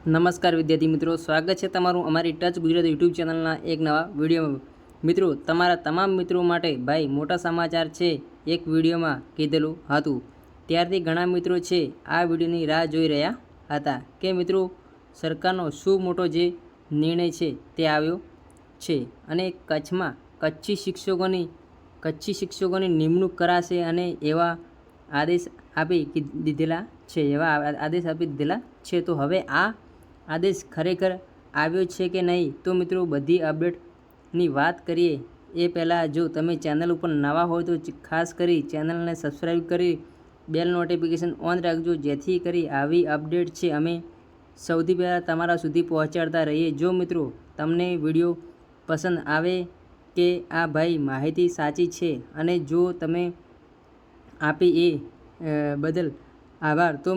નમસ્કાર વિદ્યાર્થી મિત્રો, સ્વાગત છે તમારું અમારી ટચ ગુજરાત યુટ્યુબ ચેનલના એક નવા વિડીયોમાં। મિત્રો, તમારા તમામ મિત્રો માટે ભાઈ મોટા સમાચાર છે। એક વિડીયોમાં કીધેલું હતું ત્યારથી ઘણા મિત્રો છે આ વિડીયોની રાહ જોઈ રહ્યા હતા કે મિત્રો સરકારનો શું મોટો જે નિર્ણય છે તે આવ્યો છે અને કચ્છમાં કચ્છી શિક્ષકોની નિમણૂક કરાશે અને એવા આદેશ આપી દીધેલા છે। તો હવે આ આદેશ ખરેખર આવ્યો છે કે નહીં, તો મિત્રો બધી અપડેટની વાત કરીએ એ પહેલાં જો તમે ચેનલ ઉપર નવા હોય તો ખાસ કરી ચેનલને સબસ્ક્રાઈબ કરી બેલ નોટિફિકેશન ઓન રાખજો, જેથી કરી આવી અપડેટ છે અમે સૌથી પહેલાં તમારા સુધી પહોંચાડતા રહીએ। જો મિત્રો તમને વિડીયો પસંદ આવે કે આ ભાઈ માહિતી સાચી છે અને જો તમે આપી એ બદલ આભાર, તો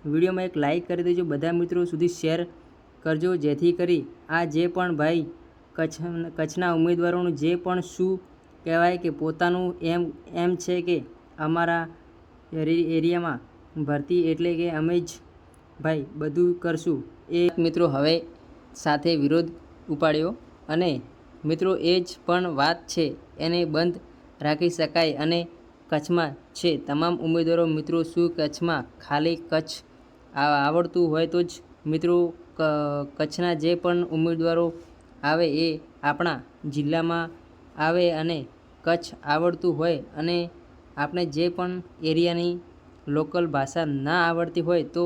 વિડીયોમાં એક લાઈક કરી દેજો, બધા મિત્રો સુધી શેર કરજો, જેથી કરી આ જે પણ ભાઈ કચ્છના ઉમેદવારોનું જે પણ શું કહેવાય કે પોતાનું એમ છે કે અમારા એરિયામાં ભરતી એટલે કે અમે જ ભાઈ બધું કરશું, એ મિત્રો હવે સાથે વિરોધ ઉપાડ્યો અને મિત્રો એ જ પણ વાત છે એને બંધ રાખી શકાય અને કચ્છમાં છે તમામ ઉમેદવારો મિત્રો શું કચ્છમાં ખાલી કચ્છ આવડતું હોય તો જ મિત્રો કચ્છના જે પણ ઉમેદવારો આવે એ આપણા જિલ્લામાં આવે અને કચ્છ આવડતું હોય અને આપણે જે પણ એરિયાની લોકલ ભાષા ના આવડતી હોય તો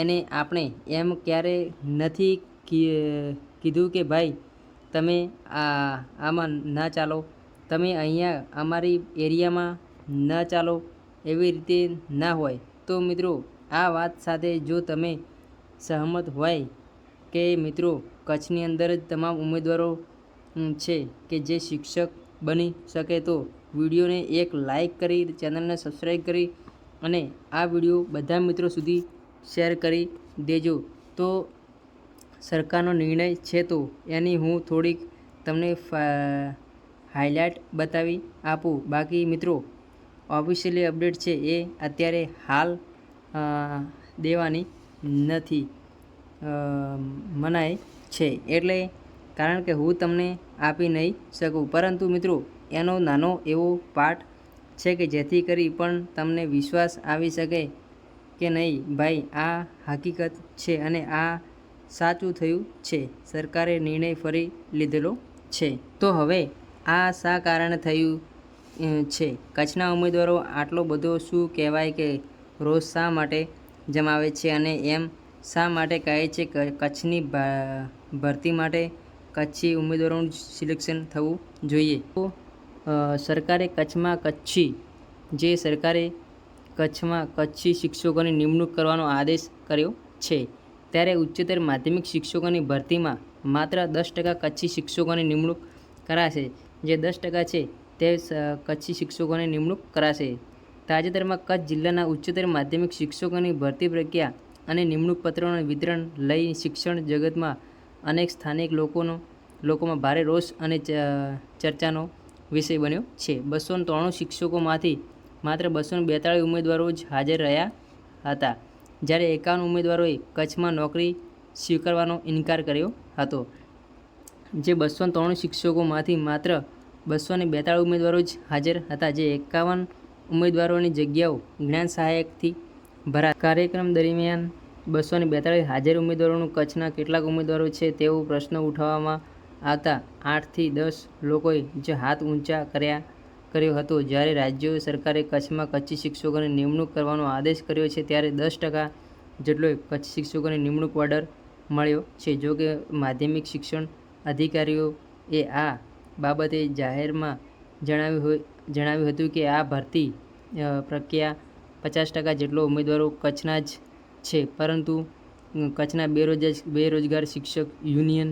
એને આપણે એમ ક્યારે નથી કીધું કે ભાઈ તમે આમાં ના ચાલો, તમે અહીંયા અમારી એરિયામાં ના ચાલો, એવી રીતે ના હોય। તો મિત્રો આ વાત સાથે જો તમે સહમત હોય કે મિત્રો કચ્છની અંદર જ તમામ ઉમેદવારો છે કે જે શિક્ષક બની શકે, તો વિડીયોને એક લાઈક કરી ચેનલને સબસ્ક્રાઈબ કરી અને આ વિડીયો બધા મિત્રો સુધી શેર કરી દેજો। તો સરકારનો નિર્ણય છે તો એની હું થોડીક તમને હાઇલાઇટ બતાવી આપું, બાકી મિત્રો ઓફિશિયલી અપડેટ છે એ અત્યારે હાલ દેવાની નથી મનાય છે, એટલે કારણ કે હું તમને આપી નહીં શકું, પરંતુ મિત્રો એનો નાનો એવો પાર્ટ છે કે જેથી કરી પણ તમને વિશ્વાસ આવી શકે કે નહીં ભાઈ આ હકીકત છે અને આ સાચું થયું છે, સરકારે નિર્ણય ફરી લીધેલો છે। તો હવે આ શા કારણે થયું છે, કચ્છના ઉમેદવારો આટલો બધો શું કહેવાય કે રોષ શા માટે જમાવે છે અને એમ શા માટે કહે છે કે કચ્છની ભરતી માટે કચ્છી ઉમેદવારોનું સિલેક્શન થવું જોઈએ। તો સરકારે કચ્છમાં કચ્છી શિક્ષકોની નિમણૂક કરવાનો આદેશ કર્યો છે, ત્યારે ઉચ્ચતર માધ્યમિક શિક્ષકોની ભરતીમાં માત્ર 10% કચ્છી શિક્ષકોની નિમણૂક કરાશે। જે 10% છે તે કચ્છી શિક્ષકોની નિમણૂક કરાશે। તાજેતરમાં કચ્છ જિલ્લાના ઉચ્ચતર માધ્યમિક શિક્ષકોની ભરતી પ્રક્રિયા અને નિમણૂક પત્રોનું વિતરણ લઈ શિક્ષણ જગતમાં અનેક સ્થાનિક લોકોમાં ભારે રોષ અને ચર્ચાનો વિષય બન્યો છે। 293 શિક્ષકોમાંથી માત્ર 242 ઉમેદવારો જ હાજર રહ્યા હતા, જ્યારે 51 ઉમેદવારોએ કચ્છમાં નોકરી સ્વીકારવાનો ઇનકાર કર્યો હતો। જે 293 શિક્ષકોમાંથી માત્ર 242 ઉમેદવારો જ હાજર હતા, જે 51 ઉમેદવારોની જગ્યાઓ જ્ઞાન સહાયકથી ભરાશે। કાર્યક્રમ દરમિયાન 242 હાજર ઉમેદવારોનું કચ્છના કેટલાક ઉમેદવારો છે તેવો પ્રશ્ન ઉઠાવવામાં આવતા 8 થી 10 લોકોએ જ હાથ ઊંચા કર્યો હતો। જ્યારે રાજ્ય સરકારે કચ્છમાં કચ્છી શિક્ષકોની નિમણૂક કરવાનો આદેશ કર્યો છે, ત્યારે 10% જેટલોએ કચ્છી શિક્ષકોની નિમણૂક ઓર્ડર મળ્યો છે। જોકે માધ્યમિક શિક્ષણ અધિકારીઓએ આ બાબતે જાહેરમાં જણાવ્યું હતું કે આ ભરતી પ્રક્રિયા 50% જેટલો ઉમેદવારો કચ્છના જ છે, પરંતુ કચ્છના બેરોજગાર શિક્ષક યુનિયન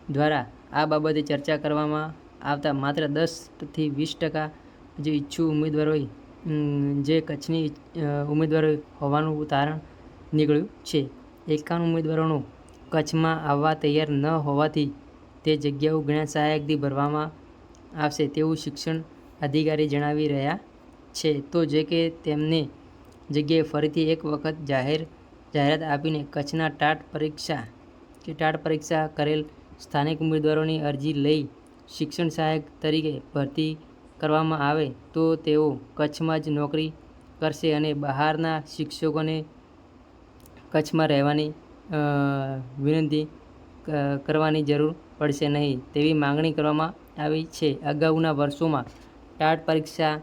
દ્વારા આ બાબતે ચર્ચા કરવામાં આવતા માત્ર 10 થી 20% જે ઈચ્છુક ઉમેદવારોએ જે કચ્છની ઉમેદવારો હોવાનું તારણ નીકળ્યું છે। 51 ઉમેદવારોનો કચ્છમાં આવવા તૈયાર ન હોવાથી તે જગ્યાઓ જ્ઞાન સહાયકથી ભરવામાં આવશે તેવું શિક્ષણ અધિકારી જણાવી રહ્યા છે। તો જો કે તેમને જગ્યાએ ફરીથી એક વખત જાહેર જાહેરાત આપીને કચ્છના ટાટ પરીક્ષા કરેલ સ્થાનિક ઉમેદવારોની અરજી લઈ શિક્ષણ સહાયક તરીકે ભરતી કરવામાં આવે તો તેઓ કચ્છમાં જ નોકરી કરશે અને બહારના શિક્ષકોને કચ્છમાં રહેવાની વિનંતી કરવાની જરૂર પડશે નહીં તેવી માંગણી કરવામાં આવી છે. અગાઉના વર્ષોમાં ટાટ પરીક્ષા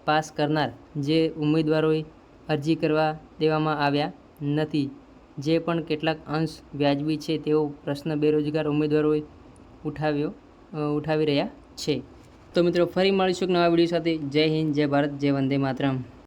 પાસ કરનાર જે ઉમેદવારોએ અરજી કરવા દેવામાં આવ્યા નથી, જે પણ કેટલાક અંશ વ્યાજબી છે તેવો પ્રશ્ન બેરોજગાર ઉમેદવારોએ ઉઠાવી રહ્યા છે. તો મિત્રો ફરી મળીશું એક નવા વિડીયો સાથે. જય હિન્દ, જય ભારત, જય વંદે માતરમ.